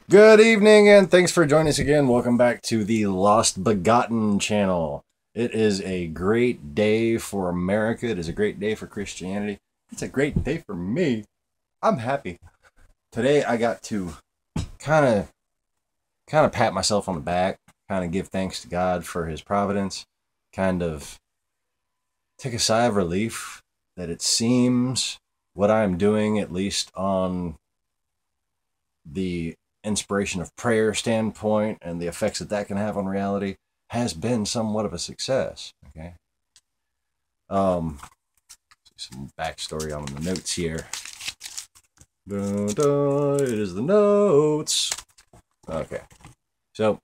Good evening, and thanks for joining us again. Welcome back to the Lost Begotten channel. It is a great day for America. It is a great day for Christianity. It's a great day for me. I'm happy. Today I got to kind of pat myself on the back, kind of give thanks to God for his providence, kind of take a sigh of relief that it seems what I'm doing, at least on the inspiration of prayer standpoint and the effects that can have on reality, has been somewhat of a success. Okay. Some backstory on the notes here. Dun, dun, it is the notes. Okay. So,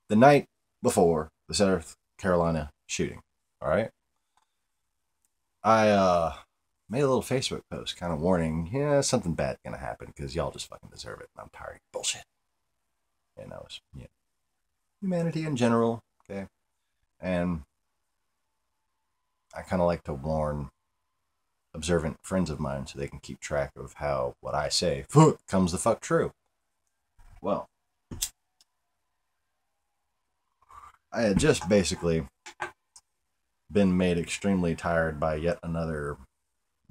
the night before the South Carolina shooting, all right, I made a little Facebook post kind of warning, yeah, something bad gonna happen because y'all just fucking deserve it. And I'm tired of bullshit. And that was, yeah, humanity in general, okay? And I kind of like to warn observant friends of mine so they can keep track of how what I say comes the fuck true. Well, I had just basically been made extremely tired by yet another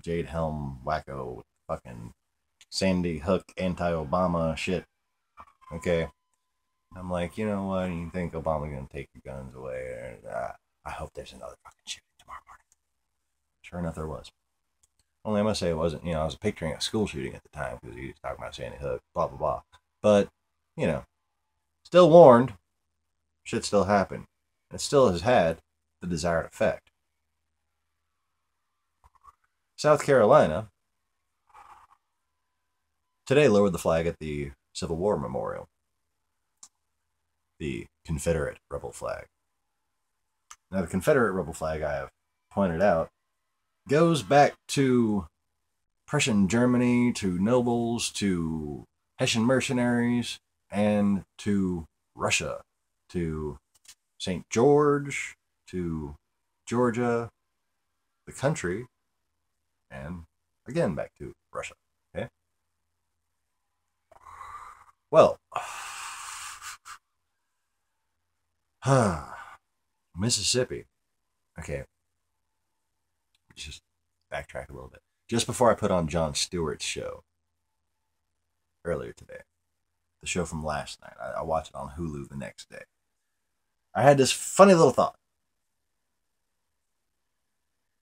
Jade Helm wacko with fucking Sandy Hook anti-Obama shit. Okay. I'm like, you know what? You think Obama's gonna take your guns away? I hope there's another fucking shooting tomorrow morning. Sure enough, there was. Only I must say it wasn't. I was picturing a school shooting at the time because he was talking about Sandy Hook, blah blah blah. But still warned. Shit still happened. It still has had the desired effect. South Carolina today lowered the flag at the Civil War Memorial, the Confederate rebel flag. Now, the Confederate rebel flag, I have pointed out, goes back to Prussian Germany, to nobles, to Hessian mercenaries, and to Russia, to St. George, to Georgia, the country, and again back to Russia. Okay? Well, Mississippi. Okay. Just backtrack a little bit. Just before I put on Jon Stewart's show earlier today, the show from last night, I watched it on Hulu the next day. I had this funny little thought.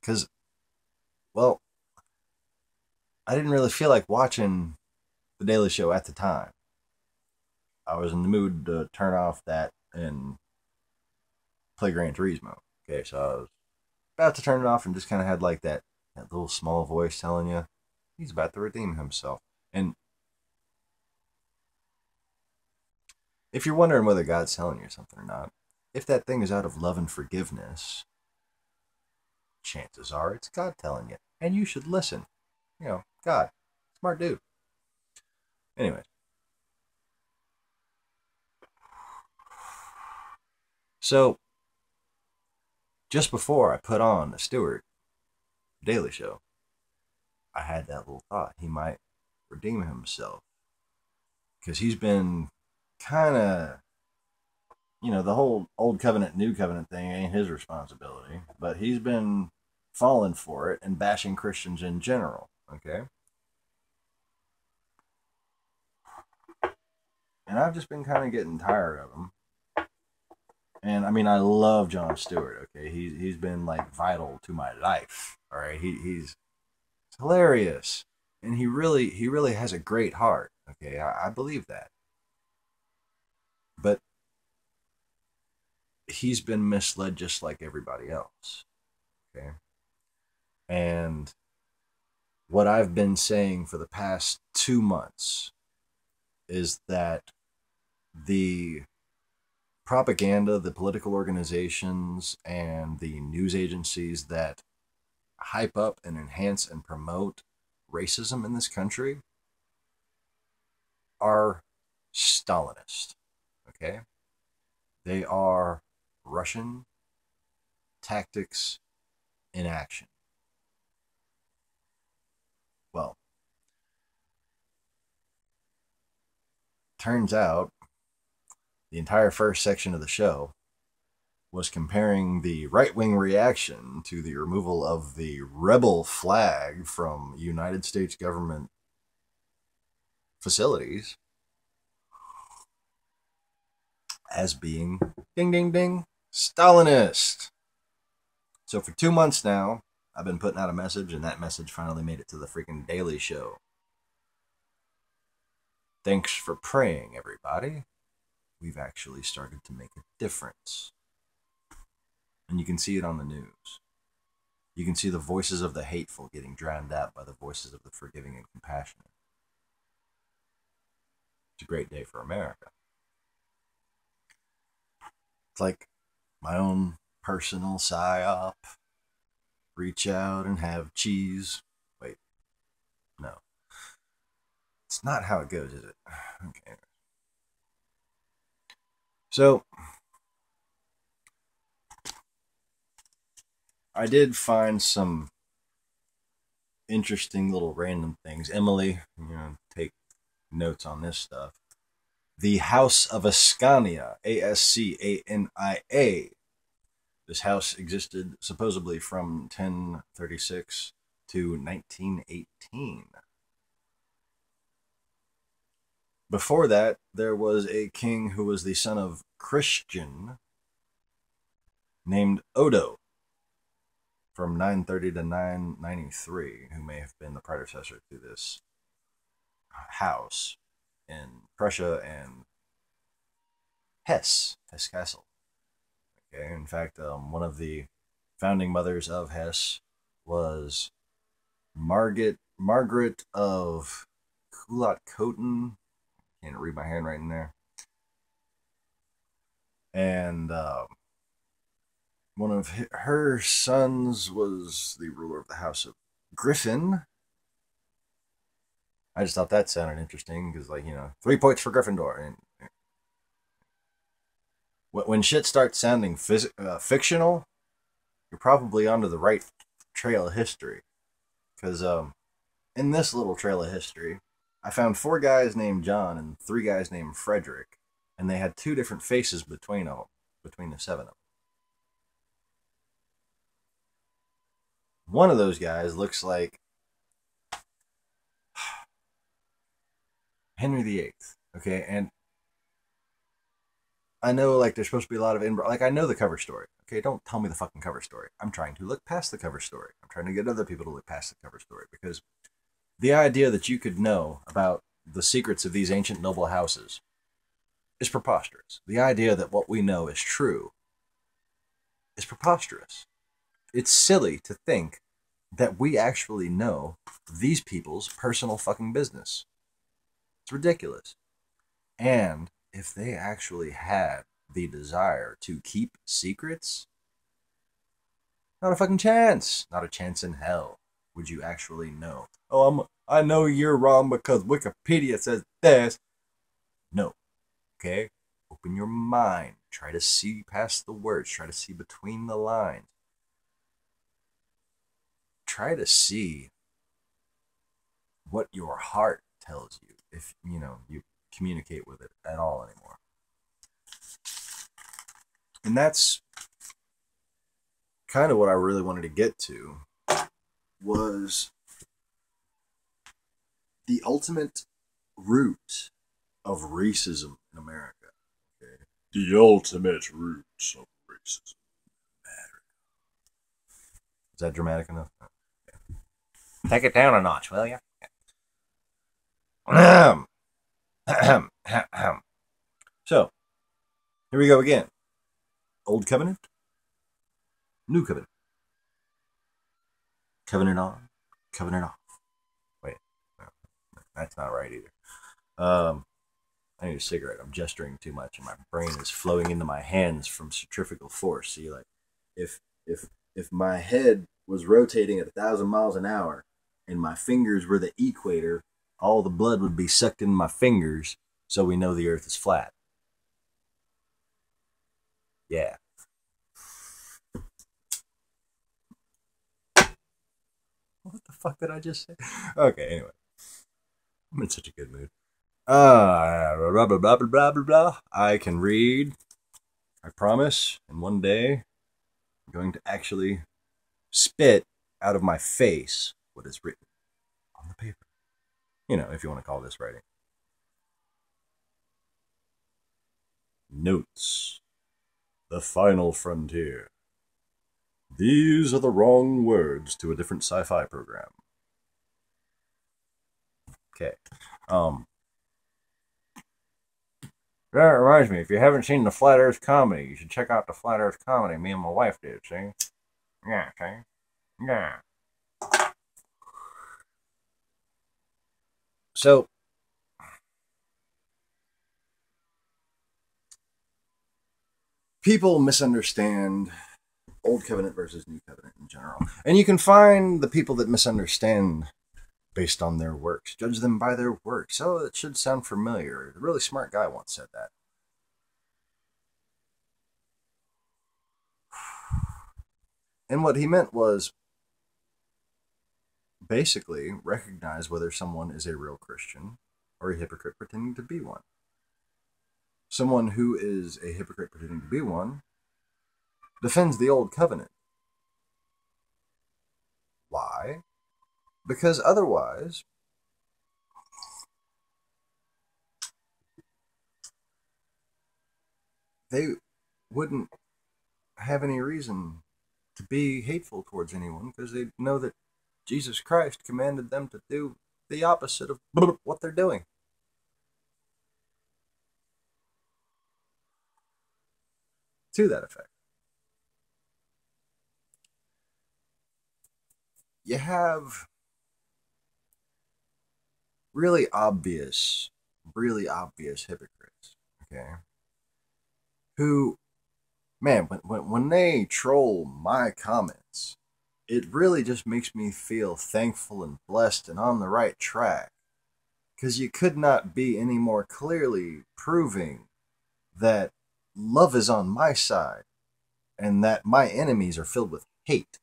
Because, well, I didn't really feel like watching The Daily Show at the time. I was in the mood to turn off that and play Gran Turismo. Okay, so I was about to turn it off and just kind of had like that little small voice telling you he's about to redeem himself. And if you're wondering whether God's telling you something or not, if that thing is out of love and forgiveness, chances are it's God telling you. And you should listen. God, smart dude. Anyways. So, just before I put on the Stewart Daily Show, I had that little thought. He might redeem himself. Because he's been kind of, the whole old covenant, new covenant thing ain't his responsibility. But he's been falling for it and bashing Christians in general. Okay? And I've just been kind of getting tired of him. And I mean, I love Jon Stewart. Okay, he's been like vital to my life. All right, he's hilarious, and he really has a great heart. Okay, I believe that. But he's been misled just like everybody else. Okay, and what I've been saying for the past 2 months is that the propaganda, the political organizations, and the news agencies that hype up and enhance and promote racism in this country are Stalinist. Okay? They are Russian tactics in action. Well, turns out the entire first section of the show was comparing the right-wing reaction to the removal of the rebel flag from United States government facilities as being, ding, ding, ding, Stalinist. So for 2 months now, I've been putting out a message, and that message finally made it to the freaking Daily Show. Thanks for praying, everybody. We've actually started to make a difference. And you can see it on the news. You can see the voices of the hateful getting drowned out by the voices of the forgiving and compassionate. It's a great day for America. It's like my own personal psyop. Reach out and have cheese. Wait. No. It's not how it goes, is it? Okay. So, I did find some interesting little random things. Emily, take notes on this stuff. The House of Ascania, Ascania. This house existed supposedly from 1036 to 1918. Before that, there was a king who was the son of Christian named Odo from 930 to 993, who may have been the predecessor to this house in Prussia and Hesse Castle. Okay, in fact, one of the founding mothers of Hesse was Margaret of Cullott-Coton. Can't read my handwriting there. And one of her sons was the ruler of the House of Griffin. I just thought that sounded interesting because, 3 points for Gryffindor. And when shit starts sounding fictional, you're probably onto the right trail of history. Because in this little trail of history, I found 4 guys named John and 3 guys named Frederick, and they had 2 different faces between the 7 of them. One of those guys looks like Henry VIII. Okay, and I know there's supposed to be a lot of I know the cover story. Okay, don't tell me the fucking cover story. I'm trying to look past the cover story. I'm trying to get other people to look past the cover story because the idea that you could know about the secrets of these ancient noble houses is preposterous. The idea that what we know is true is preposterous. It's silly to think that we actually know these people's personal fucking business. It's ridiculous. And if they actually had the desire to keep secrets, not a fucking chance. Not a chance in hell would you actually know. Oh, I know you're wrong because Wikipedia says this. No. Okay? Open your mind. Try to see past the words. Try to see between the lines. Try to see what your heart tells you if, you communicate with it at all anymore. And that's kind of what I really wanted to get to, was the ultimate root of racism in America. Okay? The ultimate roots of racism in America. Is that dramatic enough? Okay. Take it down a notch, will you? So, here we go again. Old covenant, new covenant. Covenant on, covenant off. Wait, no, that's not right either. I need a cigarette. I'm gesturing too much, and my brain is flowing into my hands from centrifugal force. See, if my head was rotating at 1,000 miles an hour, and my fingers were the equator, all the blood would be sucked in my fingers, so we know the Earth is flat. Yeah. What the fuck did I just say? Okay, anyway. I'm in such a good mood. Blah, blah, blah, blah, blah, blah, blah. I can read. I promise. And one day, I'm going to actually spit out of my face what is written on the paper. You know, if you want to call this writing. Notes. The final frontier. These are the wrong words to a different sci-fi program. Okay. That reminds me, if you haven't seen the Flat Earth Comedy, you should check out the Flat Earth Comedy. Me and my wife did, see? Yeah, see? Yeah. So, people misunderstand Old Covenant versus New Covenant in general. And you can find the people that misunderstand based on their works. Judge them by their works. Oh, it should sound familiar. A really smart guy once said that. And what he meant was basically recognize whether someone is a real Christian or a hypocrite pretending to be one. Someone who is a hypocrite pretending to be one defends the Old Covenant. Why? Because otherwise, they wouldn't have any reason to be hateful towards anyone, because they know that Jesus Christ commanded them to do the opposite of what they're doing. To that effect. You have really obvious hypocrites, okay? Who, man, when they troll my comments, it really just makes me feel thankful and blessed and on the right track. Because you could not be any more clearly proving that love is on my side and that my enemies are filled with hate,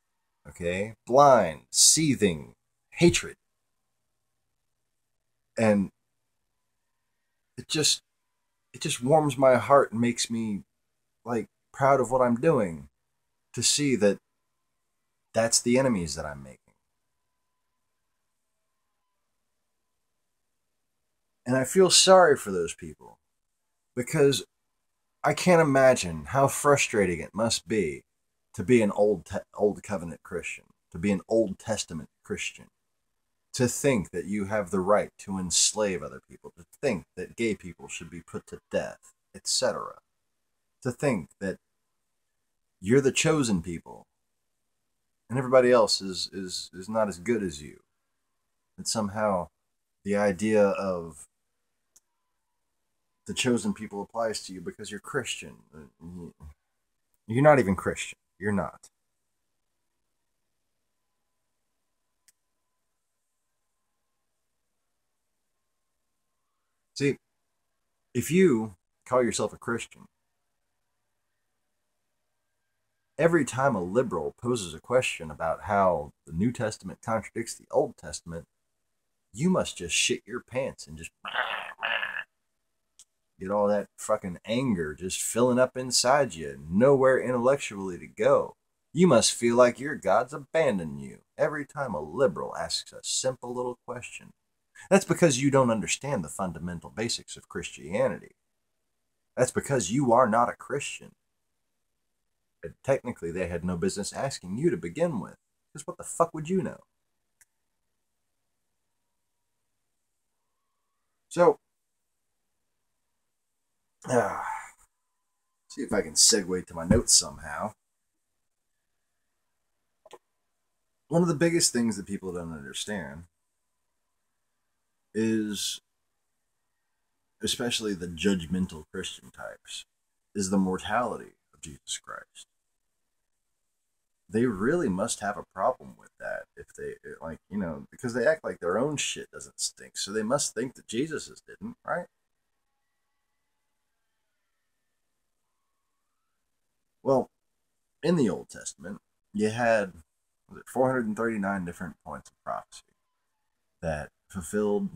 okay? Blind, seething hatred. And it just warms my heart and makes me like proud of what I'm doing to see that that's the enemies that I'm making. And I feel sorry for those people because I can't imagine how frustrating it must be to be an old covenant Christian, to be an Old Testament Christian, to think that you have the right to enslave other people, to think that gay people should be put to death, etc. To think that you're the chosen people and everybody else is not as good as you. That somehow the idea of the chosen people applies to you because you're Christian. You're not even Christian. You're not. See, if you call yourself a Christian, every time a liberal poses a question about how the New Testament contradicts the Old Testament, you must just shit your pants and just get all that fucking anger just filling up inside you, nowhere intellectually to go. You must feel like your God's abandoned you every time a liberal asks a simple little question. That's because you don't understand the fundamental basics of Christianity. That's because you are not a Christian. And technically, they had no business asking you to begin with. Because what the fuck would you know? So, see if I can segue to my notes somehow. One of the biggest things that people don't understand is, especially the judgmental Christian types, is the mortality of Jesus Christ. They really must have a problem with that if they, like, you know, because they act like their own shit doesn't stink. So they must think that Jesus's didn't, right? Well, in the Old Testament, you had, was it 439 different points of prophecy that fulfilled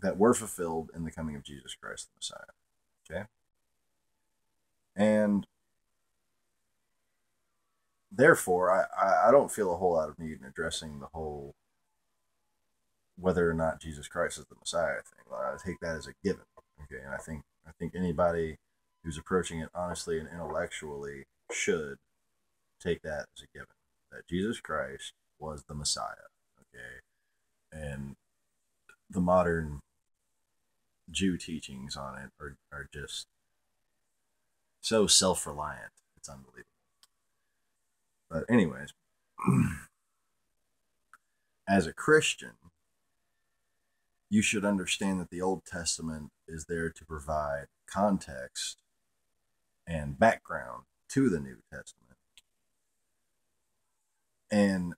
that were fulfilled in the coming of Jesus Christ the Messiah. Okay? And therefore, I don't feel a whole lot of need in addressing the whole whether or not Jesus Christ is the Messiah thing. I take that as a given. Okay, and I think anybody who's approaching it honestly and intellectually should take that as a given, that Jesus Christ was the Messiah. Okay, and the modern Jew teachings on it are just so self-reliant. It's unbelievable. But anyways, as a Christian, you should understand that the Old Testament is there to provide context and background to the New Testament. And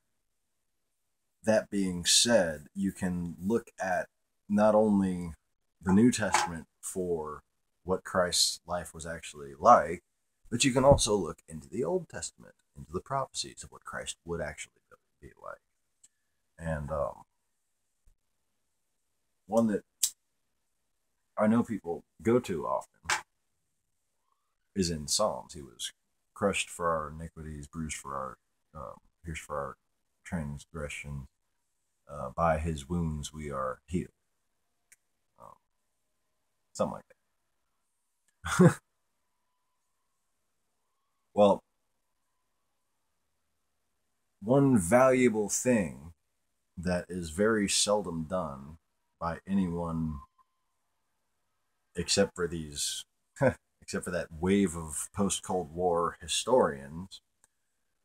that being said, you can look at not only the New Testament for what Christ's life was actually like, but you can also look into the Old Testament, into the prophecies of what Christ would actually be like. And one that I know people go to often is in Psalms. He was crushed for our iniquities, bruised for our, pierced for our transgressions. By his wounds we are healed. Something like that. Well, one valuable thing that is very seldom done by anyone except for these except for that wave of post-Cold War historians,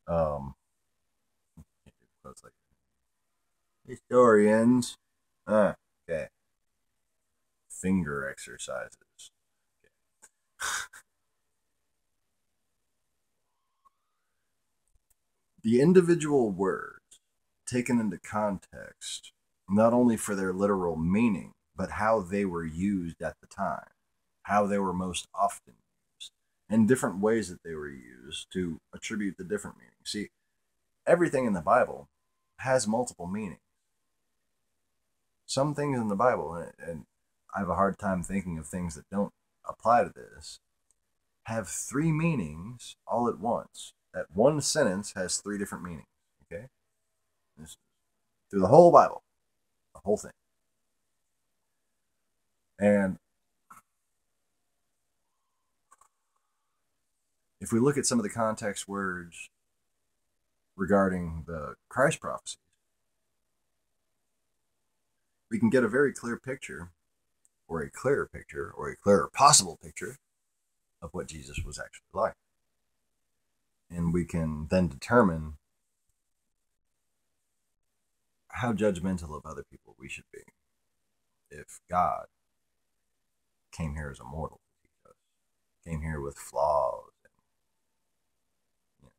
it's like historians, okay, finger exercises. Okay. The individual words taken into context, not only for their literal meaning, but how they were used at the time, how they were most often used, and different ways that they were used to attribute the different meanings. See, everything in the Bible has multiple meanings. Some things in the Bible, and I have a hard time thinking of things that don't apply to this, have three meanings all at once. That one sentence has three different meanings. Okay? Through the whole Bible, the whole thing. And if we look at some of the context words regarding the Christ prophecies, we can get a very clear picture, or a clearer picture, or a clearer possible picture of what Jesus was actually like. And we can then determine how judgmental of other people we should be if God came here as a mortal to teach us, came here with flaws and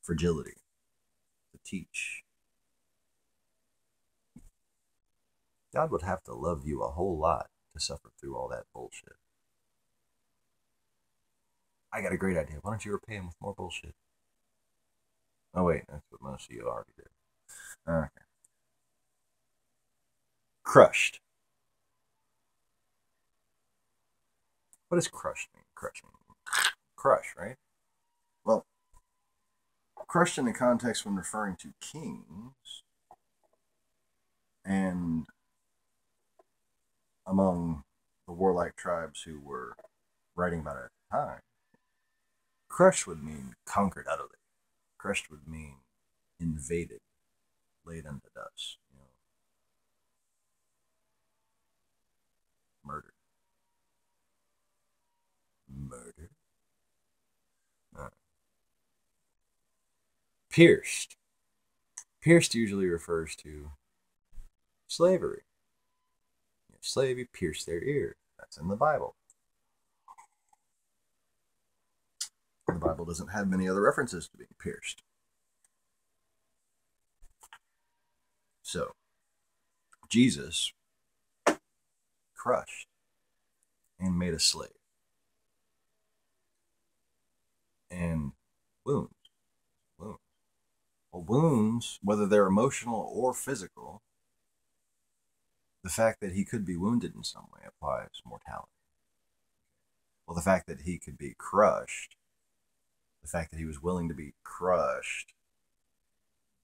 fragility to teach. God would have to love you a whole lot to suffer through all that bullshit. I got a great idea. Why don't you repay him with more bullshit? Oh wait, that's what most of you already did. Okay. Crushed. What does crushed mean? Crush, right? Well, crushed in the context when referring to kings and among the warlike tribes who were writing about it at the time, crushed would mean conquered utterly. Crushed would mean invaded, laid unto dust, murdered. Murder. Pierced. Pierced usually refers to slavery. Slave, you pierce their ear. That's in the Bible. The Bible doesn't have many other references to being pierced. So, Jesus crushed and made a slave. And wounds. Well, wounds, whether they're emotional or physical, the fact that he could be wounded in some way applies mortality. Well, the fact that he could be crushed, the fact that he was willing to be crushed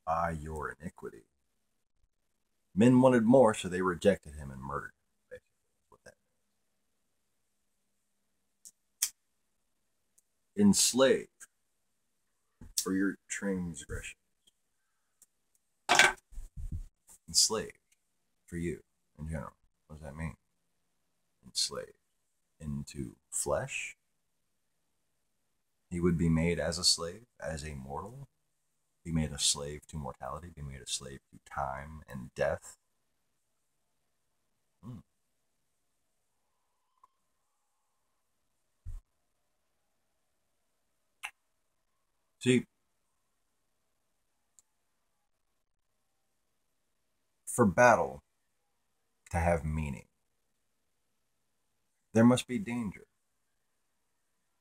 by your iniquity. Men wanted more, so they rejected him and murdered him. Basically, that's what that means. Enslaved for your transgression. Enslaved for you in general. What does that mean? Enslaved into flesh. He would be made as a slave, as a mortal. Be made a slave to mortality. Be made a slave to time and death. See, for battle to have meaning, there must be danger.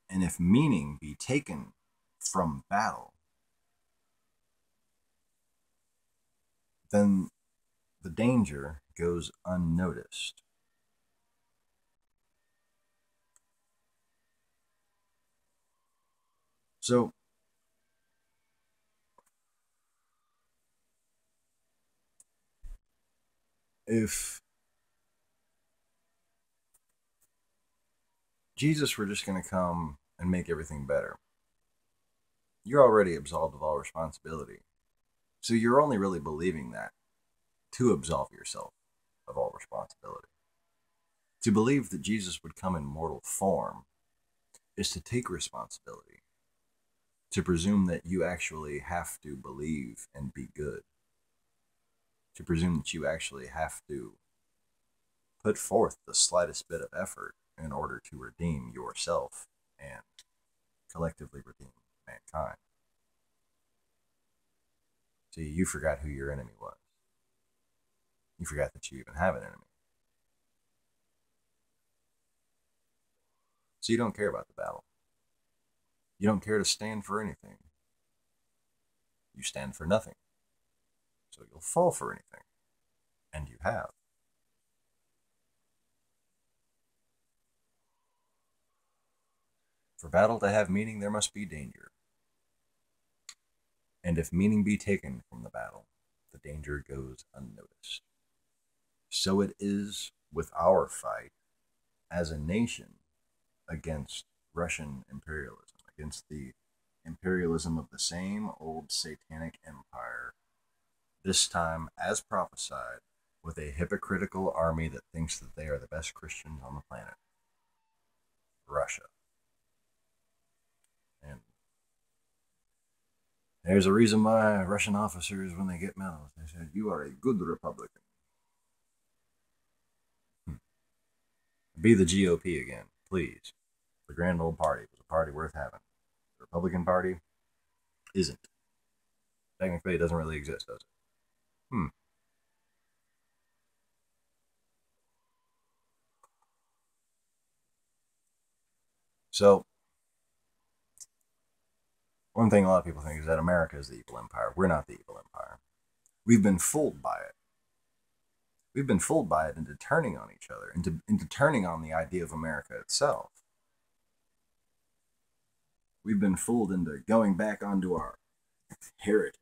And if meaning be taken from battle, then the danger goes unnoticed. So, if Jesus were just going to come and make everything better, you're already absolved of all responsibility. So you're only really believing that to absolve yourself of all responsibility. To believe that Jesus would come in mortal form is to take responsibility, to presume that you actually have to believe and be good, to presume that you actually have to put forth the slightest bit of effort in order to redeem yourself and collectively redeem mankind. See, you forgot who your enemy was. You forgot that you even have an enemy. So you don't care about the battle. You don't care to stand for anything. You stand for nothing. So you'll fall for anything. And you have. For battle to have meaning, there must be danger. And if meaning be taken from the battle, the danger goes unnoticed. So it is with our fight as a nation against Russian imperialism, against the imperialism of the same old satanic empire, this time as prophesied, with a hypocritical army that thinks that they are the best Christians on the planet. Russia. And there's a reason why Russian officers, when they get medals, they said, "You are a good Republican." Be the GOP again, please. The grand old party was a party worth having. The Republican Party isn't. Technically, it doesn't really exist, does it? So, one thing a lot of people think is that America is the evil empire. We're not the evil empire. We've been fooled by it. We've been fooled by it into turning on each other, into turning on the idea of America itself. We've been fooled into going back onto our heritage.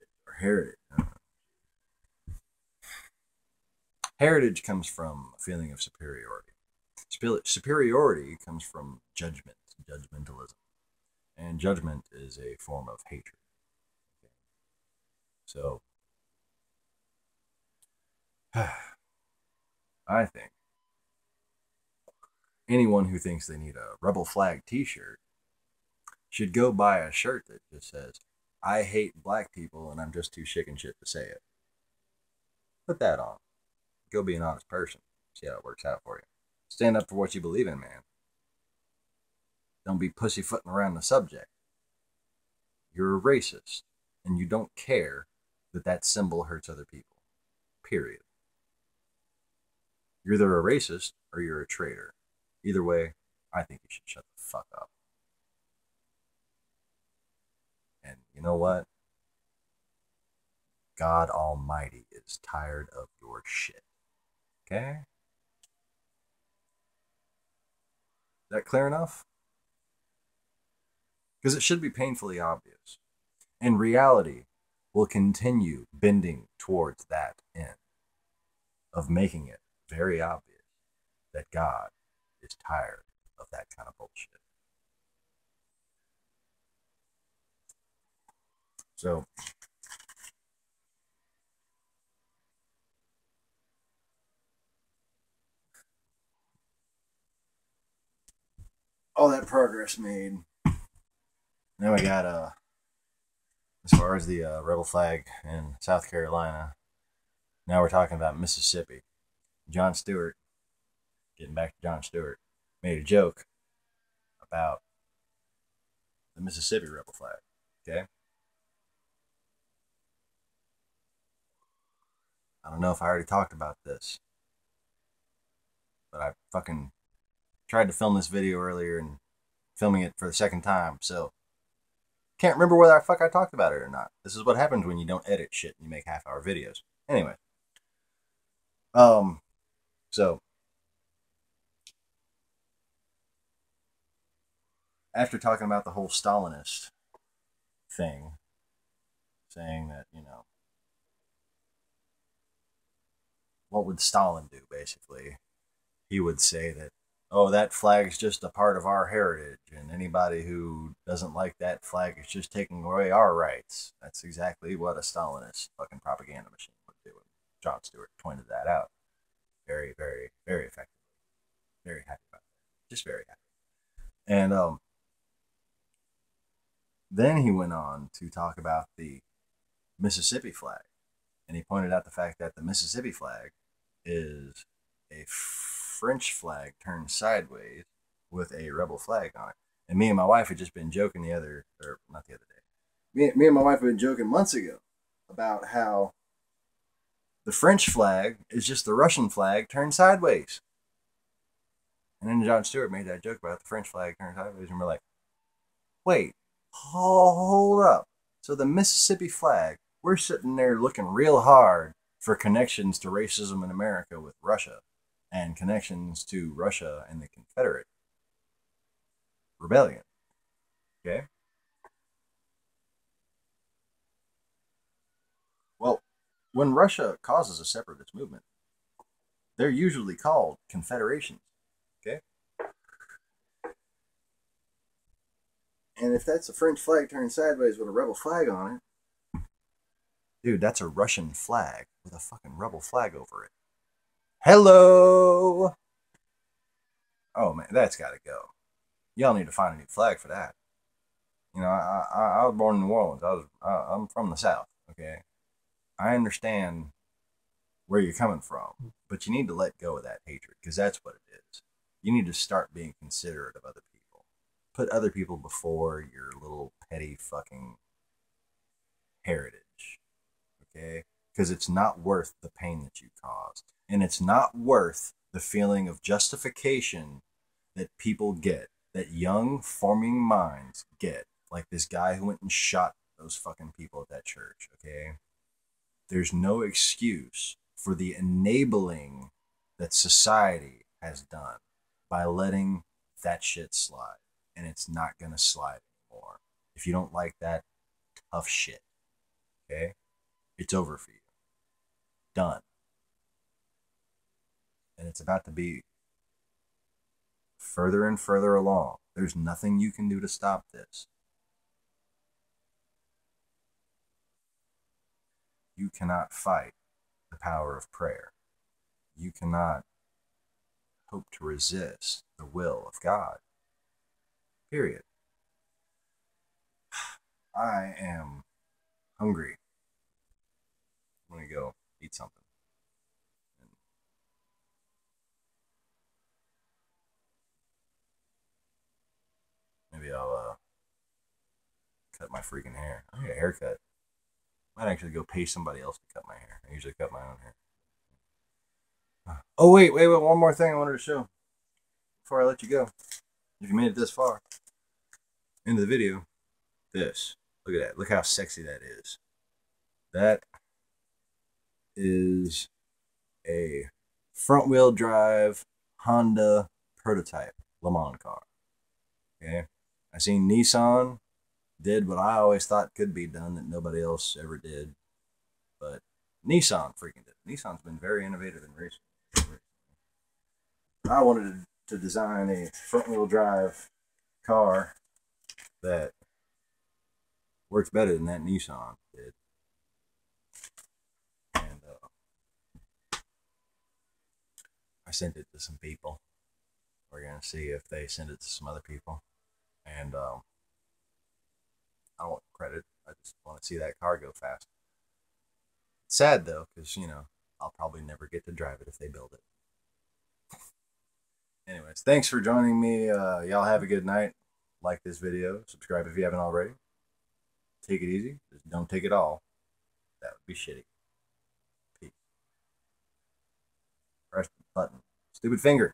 Heritage comes from a feeling of superiority. Superiority comes from judgment, judgmentalism. And judgment is a form of hatred. So, I think anyone who thinks they need a rebel flag t-shirt should go buy a shirt that just says, "I hate black people and I'm just too chicken shit to say it." Put that on. Go be an honest person. See how it works out for you. Stand up for what you believe in, man. Don't be pussyfooting around the subject. You're a racist, and you don't care that that symbol hurts other people. Period. You're either a racist or you're a traitor. Either way, I think you should shut the fuck up. And you know what? God Almighty is tired of your shit. Okay? Is that clear enough? Because it should be painfully obvious. And reality will continue bending towards that end of making it very obvious that God is tired of that kind of bullshit. So, all that progress made. Now we got as far as the rebel flag in South Carolina. Now we're talking about Mississippi. Jon Stewart, getting back to Jon Stewart, made a joke about the Mississippi rebel flag. Okay, I don't know if I already talked about this, but I fucking tried to film this video earlier and filming it for the second time, so can't remember whether I talked about it or not. This is what happens when you don't edit shit and you make half-hour videos. Anyway, so after talking about the whole Stalinist thing, saying that, you know, what would Stalin do, basically? He would say that, oh, that flag's just a part of our heritage, and anybody who doesn't like that flag is just taking away our rights. That's exactly what a Stalinist fucking propaganda machine would do. And Jon Stewart pointed that out very, very, very effectively. Very happy about that. Just very happy. And then he went on to talk about the Mississippi flag. And he pointed out the fact that the Mississippi flag is a French flag turned sideways with a rebel flag on it. And me and my wife had just been joking not the other day. Me and my wife had been joking months ago about how the French flag is just the Russian flag turned sideways. And then Jon Stewart made that joke about the French flag turned sideways, and we're like, wait, hold up. So the Mississippi flag, we're sitting there looking real hard for connections to racism in America with Russia and connections to Russia and the Confederate rebellion. Okay? Well, when Russia causes a separatist movement, they're usually called confederations. Okay? And if that's a French flag turned sideways with a rebel flag on it, dude, that's a Russian flag with a fucking rebel flag over it. Hello! Oh man, that's gotta go. Y'all need to find a new flag for that. You know, I was born in New Orleans. I'm from the South. Okay, I understand where you're coming from, but you need to let go of that hatred because that's what it is. You need to start being considerate of other people. Put other people before your little petty fucking heritage. Okay, because it's not worth the pain that you caused, and it's not worth the feeling of justification that people get, that young forming minds get, like this guy who went and shot those fucking people at that church. Okay, there's no excuse for the enabling that society has done by letting that shit slide, and it's not gonna slide anymore. If you don't like that, tough shit. Okay, it's over for you. Done. And it's about to be further and further along. There's nothing you can do to stop this. You cannot fight the power of prayer. You cannot hope to resist the will of God. Period. I am hungry. I'm going to go eat something. Maybe I'll cut my freaking hair. I need a haircut. Might actually go pay somebody else to cut my hair. I usually cut my own hair. Oh, wait. One more thing I wanted to show before I let you go. If you made it this far into the video, this. Look at that. Look how sexy that is. That is a front wheel drive Honda prototype Le Mans car. Okay, I seen Nissan did what I always thought could be done that nobody else ever did, but Nissan freaking did. Nissan's been very innovative in racing. I wanted to design a front wheel drive car that works better than that Nissan did. And I sent it to some people. We're going to see if they send it to some other people. And I don't want credit. I just want to see that car go fast. It's sad, though, because, I'll probably never get to drive it if they build it. Anyways, thanks for joining me. Y'all have a good night. Like this video. Subscribe if you haven't already. Take it easy. Just don't take it all. That would be shitty. Peace. Press the button. Stupid finger.